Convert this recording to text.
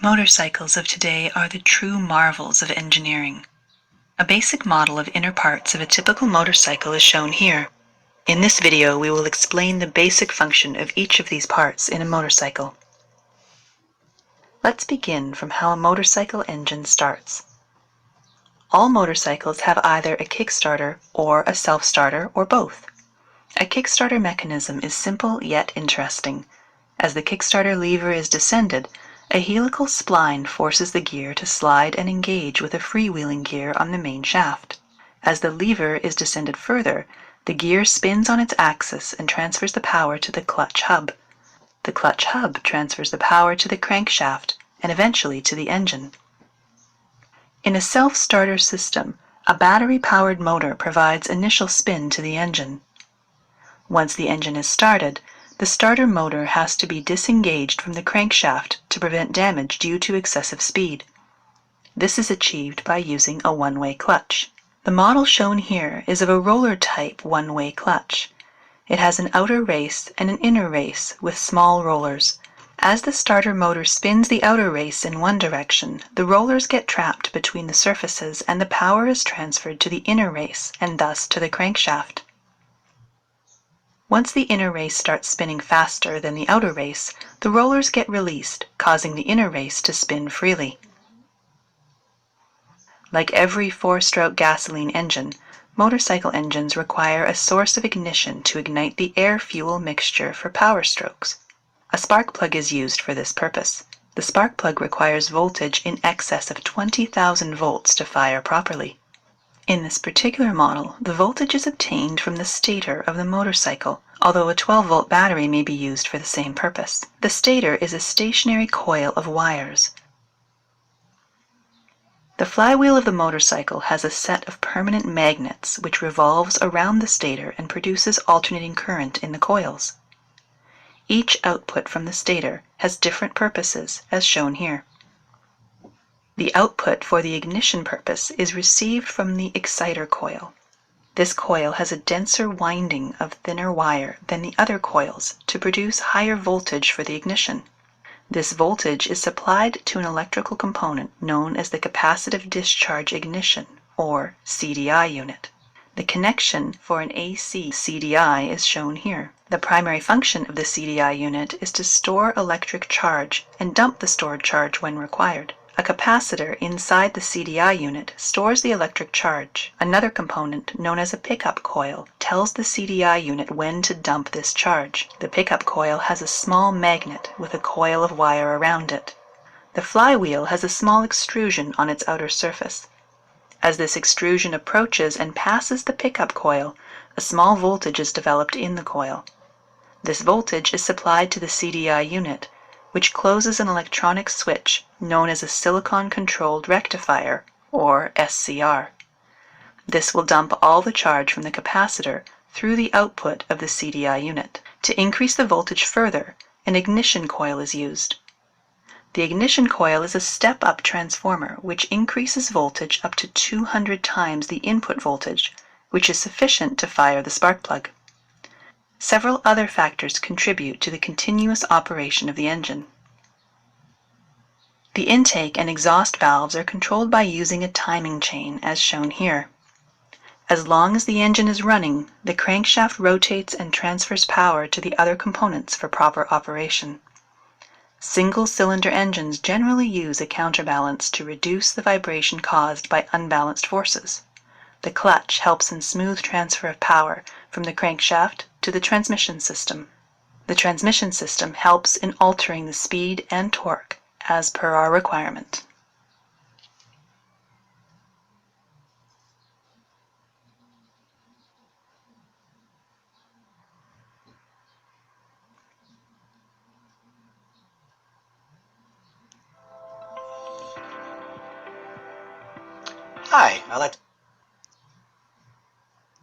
Motorcycles of today are the true marvels of engineering. A basic model of inner parts of a typical motorcycle is shown here. In this video, we will explain the basic function of each of these parts in a motorcycle. Let's begin from how a motorcycle engine starts. All motorcycles have either a kickstarter or a self-starter or both. A kickstarter mechanism is simple yet interesting. As the kickstarter lever is descended, a helical spline forces the gear to slide and engage with a freewheeling gear on the main shaft. As the lever is descended further, the gear spins on its axis and transfers the power to the clutch hub. The clutch hub transfers the power to the crankshaft and eventually to the engine. In a self-starter system, a battery-powered motor provides initial spin to the engine. Once the engine is started, the starter motor has to be disengaged from the crankshaft to prevent damage due to excessive speed. This is achieved by using a one-way clutch. The model shown here is of a roller-type one-way clutch. It has an outer race and an inner race with small rollers. As the starter motor spins the outer race in one direction, the rollers get trapped between the surfaces and the power is transferred to the inner race and thus to the crankshaft. Once the inner race starts spinning faster than the outer race, the rollers get released, causing the inner race to spin freely. Like every four-stroke gasoline engine, motorcycle engines require a source of ignition to ignite the air-fuel mixture for power strokes. A spark plug is used for this purpose. The spark plug requires voltage in excess of 20,000 volts to fire properly. In this particular model, the voltage is obtained from the stator of the motorcycle, although a 12-volt battery may be used for the same purpose. The stator is a stationary coil of wires. The flywheel of the motorcycle has a set of permanent magnets which revolves around the stator and produces alternating current in the coils. Each output from the stator has different purposes, as shown here. The output for the ignition purpose is received from the exciter coil. This coil has a denser winding of thinner wire than the other coils to produce higher voltage for the ignition. This voltage is supplied to an electrical component known as the capacitive discharge ignition, or CDI unit. The connection for an AC CDI is shown here. The primary function of the CDI unit is to store electric charge and dump the stored charge when required. A capacitor inside the CDI unit stores the electric charge. Another component, known as a pickup coil, tells the CDI unit when to dump this charge. The pickup coil has a small magnet with a coil of wire around it. The flywheel has a small extrusion on its outer surface. As this extrusion approaches and passes the pickup coil, a small voltage is developed in the coil. This voltage is supplied to the CDI unit, which closes an electronic switch known as a silicon-controlled rectifier, or SCR. This will dump all the charge from the capacitor through the output of the CDI unit. To increase the voltage further, an ignition coil is used. The ignition coil is a step-up transformer which increases voltage up to 200 times the input voltage, which is sufficient to fire the spark plug. Several other factors contribute to the continuous operation of the engine. The intake and exhaust valves are controlled by using a timing chain, as shown here. As long as the engine is running, the crankshaft rotates and transfers power to the other components for proper operation. Single-cylinder engines generally use a counterbalance to reduce the vibration caused by unbalanced forces. The clutch helps in smooth transfer of power from the crankshaft to the transmission system. The transmission system helps in altering the speed and torque as per our requirement. Hi, I'd like to